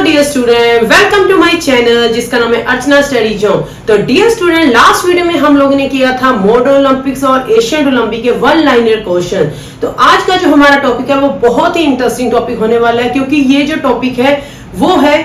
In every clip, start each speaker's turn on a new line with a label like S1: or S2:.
S1: Dear student, welcome to my channel जिसका नाम है अर्चना स्टडी जोन। तो डियर स्टूडेंट, लास्ट वीडियो में हम लोगों ने किया था मॉडर्न ओलंपिक्स और एशियन ओलंपिक के वन लाइनर क्वेश्चन। तो आज का जो हमारा टॉपिक है वो बहुत ही इंटरेस्टिंग टॉपिक होने वाला है, क्योंकि ये जो टॉपिक है वो है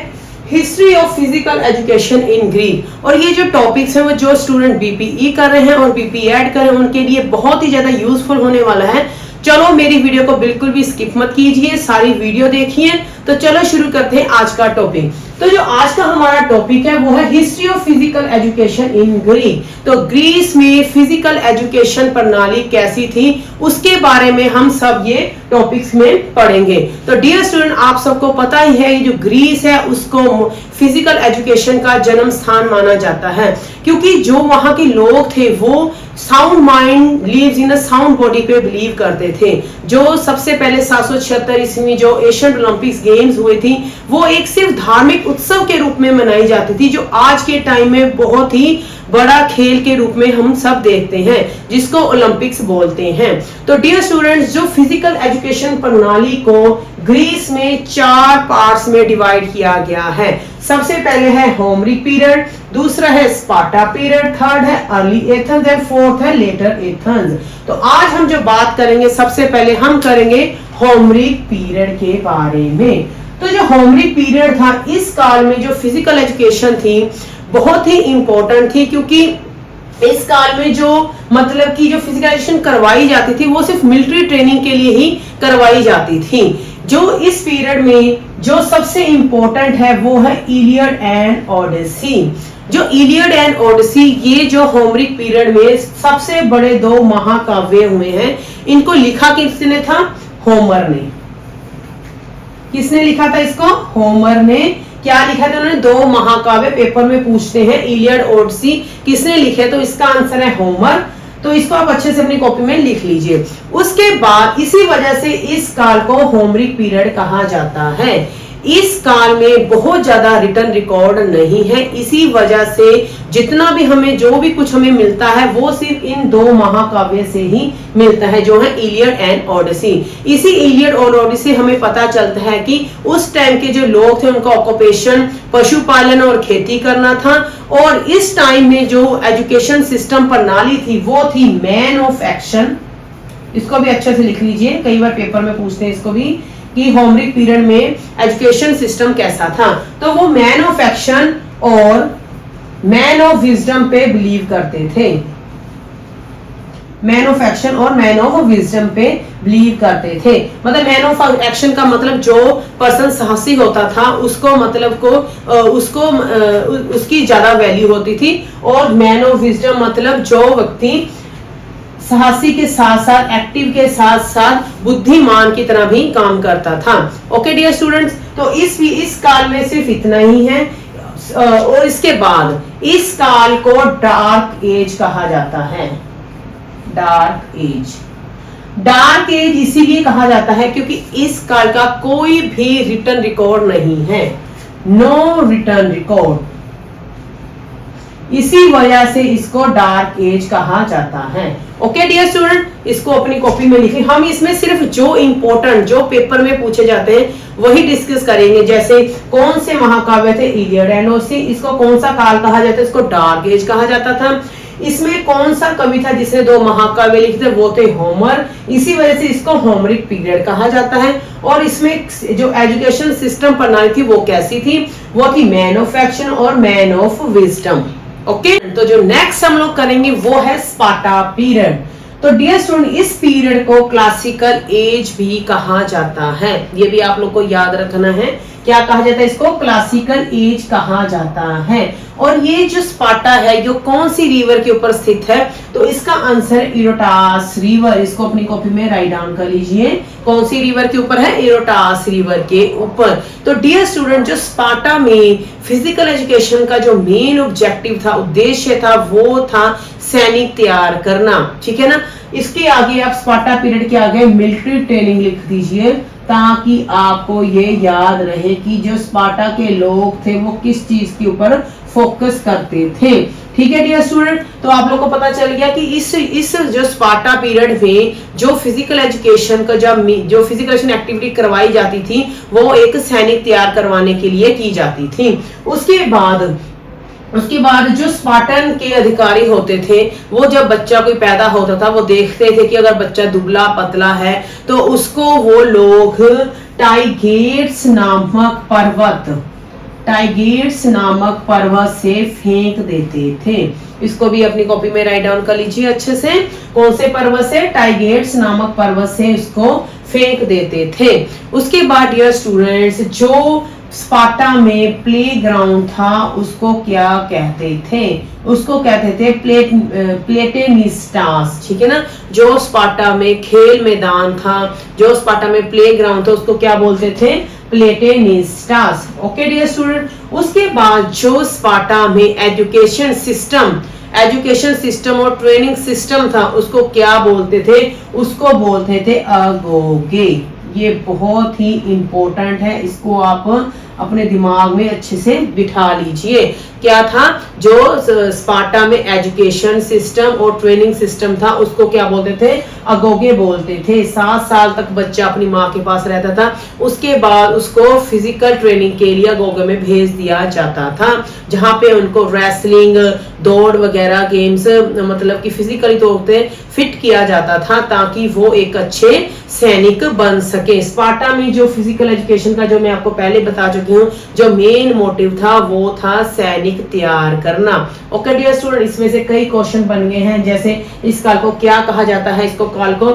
S1: history of physical education in Greek. और ये जो टॉपिक्स हैं वो जो स्टूडेंट बीपीई कर रहे हैं और बीपी ऐड कर रहे हैं उनके लिए बहुत ही ज्यादा यूजफुल होने वाला है। चलो मेरी वीडियो को बिल्कुल भी स्किप मत कीजिए, सारी वीडियो देखिए। तो चलो शुरू करते हैं आज का टॉपिक। तो जो आज का हमारा टॉपिक है वो है history of physical education in Greek. तो ग्रीस में फिजिकल एजुकेशन प्रणाली कैसी थी उसके बारे में हम सब ये टॉपिक्स में पढ़ेंगे। तो डियर स्टूडेंट, आप सबको पता ही है ये जो ग्रीस है उसको फिजिकल एजुकेशन का जन्म स्थान माना जाता है, क्योंकि जो वहां के लोग थे वो sound mind lives in a sound body पे बिलीव करते थे। जो सबसे पहले 776 ईस्वी जो एशियन ओलंपिक्स गेम्स हुए थी वो एक सिर्फ धार्मिक उत्सव के रूप में मनाई जाती थी, जो आज के टाइम में बहुत ही बड़ा खेल के रूप में हम सब देखते हैं, जिसको ओलंपिक्स बोलते हैं। तो डियर स्टूडेंट्स, जो फिजिकल एजुकेशन प्रणाली को ग्रीस में 4 पार्ट्स में डिवाइड किया गया है। सबसे पहले है होमरिक पीरियड, दूसरा है स्पार्टा पीरियड, थर्ड है अर्ली एथेंस एंड फोर्थ है लेटर एथेंस। तो आज हम जो बात करेंगे सबसे पहले हम करेंगे होमरिक पीरियड के बारे में। तो जो होमरिक पीरियड था, इस काल में जो फिजिकल एजुकेशन थी बहुत ही इंपॉर्टेंट थी, क्योंकि इस काल में जो मतलब कि जो फिजिकल एजुकेशन करवाई जाती थी वो सिर्फ मिलिट्री ट्रेनिंग के लिए ही करवाई जाती थी। जो इस पीरियड में जो सबसे इंपॉर्टेंट है वो है इलियड एंड ओडिसी। जो इलियड एंड ओडिसी ये जो होमरिक पीरियड में सबसे बड़े 2 महाकाव्य हुए हैं, इनको लिखा किसने था? होमर ने। किसने लिखा था इसको? होमर ने। क्या लिखा था उन्होंने? 2 महाकाव्य पेपर में पूछते हैं, इलियड ओडिसी किसने लिखे? तो इसका आंसर है होमर। तो इसको आप अच्छे से अपनी कॉपी में लिख लीजिए। उसके बाद इसी वजह से इस काल को होमरिक पीरियड कहा जाता है। इस काल में बहुत ज्यादा रिटन रिकॉर्ड नहीं है, इसी वजह से जितना भी हमें जो भी कुछ हमें मिलता है वो सिर्फ इन 2 महाकाव्य से ही मिलता है, जो है इलियड एंड ओडिसी। इसी इलियड और ओडिसी हमें पता चलता है कि उस टाइम के जो लोग थे उनका ऑक्यूपेशन पशुपालन और खेती करना था, और इस टाइम में जो एजुकेशन सिस्टम प्रणाली थी वो थी मैन ऑफ एक्शन। इसको भी अच्छे से लिख लीजिए, कई बार पेपर में पूछते हैं इसको भी कि होमरिक पीरियड में एजुकेशन सिस्टम कैसा था। तो वो मैन ऑफ एक्शन और मैन ऑफ विजडम पे बिलीव करते थे। मैन ऑफ एक्शन और मैन ऑफ विजडम पे बिलीव करते थे। मतलब मैन ऑफ एक्शन का मतलब जो पर्सन साहसी होता था उसको मतलब को उसकी ज्यादा वैल्यू होती थी, और मैन ऑफ विजडम मतलब जो व्यक्ति साहसी के साथ साथ एक्टिव के साथ साथ बुद्धिमान की तरह भी काम करता था। ओके डियर स्टूडेंट्स, तो इस काल में सिर्फ इतना ही है। और इसके बाद इस काल को डार्क एज कहा जाता है। Dark as. डार्क एज इसीलिए कहा जाता है क्योंकि इस काल का कोई भी रिटन रिकॉर्ड नहीं है। No written record. इसी वजह से इसको डार्क एज कहा जाता है। ओके डियर स्टूडेंट, इसको अपनी कॉपी में लिखिए। हम इसमें सिर्फ जो इंपॉर्टेंट जो पेपर में पूछे जाते हैं वही डिस्कस करेंगे। जैसे कौन से महाकाव्य थे? Iliad and Odyssey. इसको कौन सा काल कहा जाता है? इसको डार्क एज कहा जाता था। इसमें कौन सा कवि था जिसने 2 महाकाव्य लिखे थे? वो थे होमर। इसी वजह से इसको होमरिक पीरियड कहा जाता है। और इसमें जो एजुकेशन सिस्टम प्रणाली थी वो कैसी थी? वो थी मैन ऑफ एक्शन और मैन ऑफ विजडम। ओके तो जो नेक्स्ट हम लोग करेंगे वो है स्पार्टा पीरियड। तो डियर स्टूडेंट, इस पीरियड को क्लासिकल एज भी कहा जाता है। ये भी आप लोग को याद रखना है। क्या कहा जाता है इसको? क्लासिकल एज कहा जाता है। और ये जो स्पार्टा है जो कौन सी रिवर के ऊपर स्थित है? तो इसका आंसर इरोटास रिवर। इसको अपनी कॉपी में राइट डाउन कर लीजिए। कौन सी रिवर के ऊपर है? इरोटास रिवर के ऊपर। तो डियर स्टूडेंट, जो स्पार्टा में फिजिकल एजुकेशन का जो मेन ऑब्जेक्टिव था, उद्देश्य था, वो था सैनिक तैयार करना। ठीक है ना। इसके आगे आप स्पार्टा पीरियड के आगे मिलिट्री ट्रेनिंग लिख दीजिए, ताकि आपको ये याद रहे कि जो स्पार्टा के लोग थे वो किस चीज के ऊपर फोकस करते थे। ठीक है डियर स्टूडेंट, तो आप लोगों को पता चल गया कि इस जो स्पार्टा पीरियड में जो फिजिकल एजुकेशन का जो फिजिकल एजुकेशन एक्टिविटी करवाई जाती थी वो एक सैनिक तैयार करवाने के लिए की जाती थी। उसके बाद जो स्पार्टन के अधिकारी होते थे वो जब बच्चा कोई पैदा होता था वो देखते थे कि अगर बच्चा दुबला पतला है तो उसको वो लोग टाइगेट्स नामक पर्वत से फेंक देते थे। इसको भी अपनी कॉपी में राइट डाउन कर लीजिए अच्छे से। कौन से पर्वत से? टाइगेट्स नामक पर्वत से इसको फेंक देते थे। उसके बाद डियर स्टूडेंट्स जो स्पार्टा में प्ले ग्राउंड था उसको क्या कहते थे? उसको कहते थे प्लेटेनिस्टास। ठीक है ना, जो स्पार्टा में खेल मैदान था, जो स्पार्टा में प्ले ग्राउंड था उसको क्या बोलते थे? प्लेटेनिस्टास। ओके डियर स्टूडेंट, उसके बाद जो स्पार्टा में एजुकेशन सिस्टम और ट्रेनिंग सिस्टम था उसको क्या बोलते थे? उसको बोलते थे अगोगे। ये बहुत ही इंपॉर्टेंट है, इसको आप अपने दिमाग में अच्छे से बिठा लीजिए। क्या था? जो स्पार्टा में एजुकेशन सिस्टम और ट्रेनिंग सिस्टम था उसको क्या बोलते थे? अगोगे बोलते थे। 7 साल तक बच्चा अपनी माँ के पास रहता था, उसके बाद उसको फिजिकल ट्रेनिंग के लिए अगोगे में भेज दिया जाता था, जहाँ पे उनको रेसलिंग, दौड़ वगैरह गेम्स मतलब कि फिजिकली तौर पे फिट किया जाता था ताकि वो एक अच्छे सैनिक बन सके। स्पार्टा में जो फिजिकल एजुकेशन का, जो मैं आपको पहले बता चुकी हूँ, जो मेन मोटिव था वो था सैनिक तैयार करना। ओके डियर स्टूडेंट, इसमें से कई क्वेश्चन बन गए हैं। जैसे इस काल को क्या कहा जाता है? इसको काल को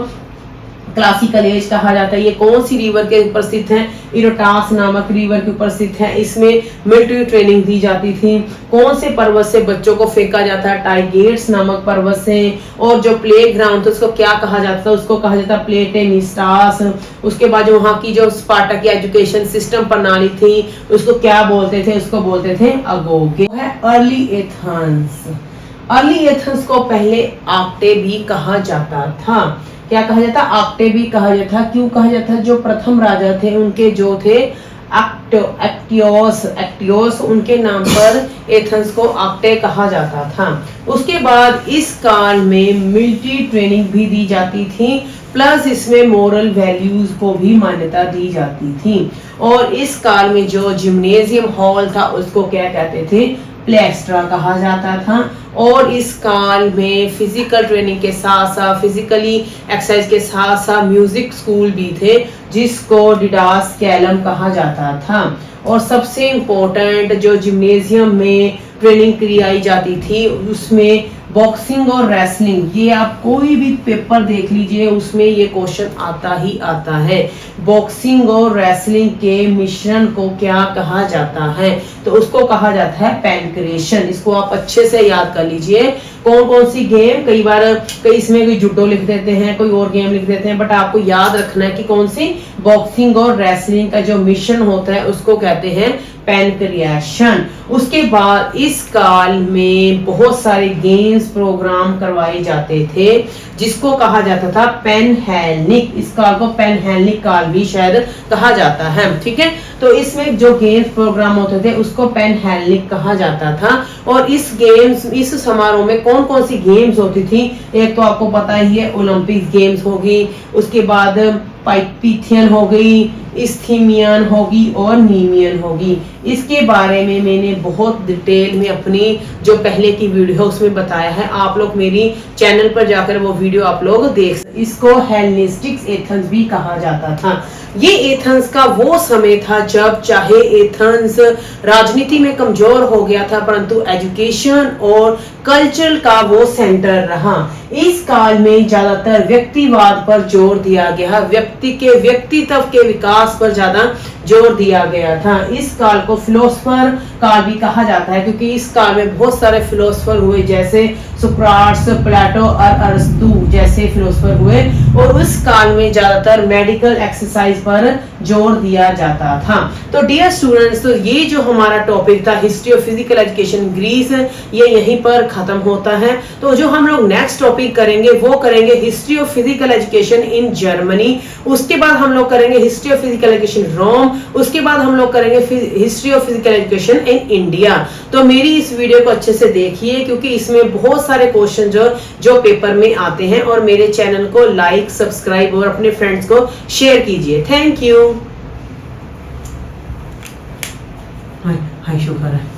S1: क्लासिकल एज कहा जाता है। ये कौन सी रिवर के ऊपर स्थित है? इरोटास नामक रिवर के ऊपर स्थित है। इसमें मिलिट्री ट्रेनिंग दी जाती थी। कौन से पर्वत से बच्चों को फेंका जाता है? टाइगेट्स नामक पर्वत से। और जो प्ले ग्राउंड था उसको क्या कहा जाता है? उसको कहा जाता है प्लेटेनिस्टास। उसके बाद जो वहाँ की जो स्पार्टा की एजुकेशन सिस्टम प्रणाली थी उसको क्या बोलते थे? उसको बोलते थे अगोगे। है अर्ली एथेंस को पहले आक्टे भी कहा जाता था। क्या कहा जाता? आक्टे भी कहा जाता। क्यों कहा जाता? जो प्रथम राजा थे उनके जो थे एक्टियोस, उनके नाम पर एथेंस को आक्टे कहा जाता था। उसके बाद इस काल में मिलिट्री ट्रेनिंग भी दी जाती थी, प्लस इसमें मोरल वैल्यूज को भी मान्यता दी जाती थी। और इस काल में जो जिम्नेजियम हॉल था उसको क्या कहते थे? प्लेक्स्ट्रा कहा जाता था। और इस काल में फिजिकल ट्रेनिंग के साथ साथ, फिजिकली एक्सरसाइज के साथ साथ म्यूजिक स्कूल भी थे जिसको डिडास कैलम कहा जाता था। और सबसे इम्पोर्टेंट जो जिम्नेजियम में ट्रेनिंग कराई जाती थी उसमें बॉक्सिंग और रेसलिंग। ये आप कोई भी पेपर देख लीजिए उसमें ये क्वेश्चन आता ही आता है। बॉक्सिंग और रेसलिंग के मिश्रण को क्या कहा जाता है? तो उसको कहा जाता है पैनक्रेशन। इसको आप अच्छे से याद कर लीजिए। कौन कौन सी गेम, कई बार इसमें कोई जुडो लिख देते हैं, कोई और गेम लिख देते हैं, बट आपको याद रखना है कि कौन सी बॉक्सिंग और रेसलिंग का जो मिश्रण होता है उसको कहते हैं पैनक्रिएशन। उसके बाद इस काल में बहुत सारे गेम्स प्रोग्राम करवाए जाते थे जिसको कहा जाता था पेनहेलेनिक। इस काल को पेनहेलेनिक काल भी शायद कहा जाता है। ठीक है, तो इसमें जो गेम्स प्रोग्राम होते थे उसको पेनहेलेनिक कहा जाता था। और इस समारोह में कौन कौन सी गेम्स होती थी? एक तो आपको पता ही है, ओलंपिक गेम्स होगी, उसके बाद पाइथियन हो गई, इस्थीमियन होगी और नीमियन होगी। इसके बारे में मैंने बहुत डिटेल में अपनी जो पहले की वीडियो उसमें बताया है। आप लोग मेरी चैनल पर जाकर वो वीडियो आप लोग देख सकते। इसको हेलेनिस्टिक एथेंस भी कहा जाता था। ये एथेंस का वो समय था जब चाहे एथेंस राजनीति में कमजोर हो गया था परंतु एजुकेशन और कल्चर का वो सेंटर रहा। इस काल में ज्यादातर व्यक्तिवाद पर जोर दिया गया, व्यक्ति के व्यक्तित्व के विकास पर ज्यादा जोर दिया गया था। इस काल को फिलोसफर काल भी कहा जाता है क्योंकि इस काल में बहुत सारे फिलोसफर हुए जैसे सुक्राट्स, प्लेटो और अरस्तु जैसे फिलोसोफर हुए और उस काल में ज्यादातर मेडिकल एक्सरसाइज पर जोर दिया जाता था। तो डियर स्टूडेंट्स, तो ये जो हमारा टॉपिक था history of physical education Greece, ये यहीं पर खत्म होता है। तो जो हम लोग नेक्स्ट टॉपिक करेंगे वो करेंगे history of physical education in Germany, उसके बाद हम लोग करेंगे हिस्ट्री ऑफ फिजिकल एजुकेशन रोम, उसके बाद हम लोग करेंगे history of physical education in India. तो मेरी इस वीडियो को अच्छे से देखिए क्योंकि इसमें बहुत सारे क्वेश्चन जो पेपर में आते हैं, और मेरे चैनल को लाइक, सब्सक्राइब और अपने फ्रेंड्स को शेयर कीजिए। Thank you. हाय हाय शुक्र है।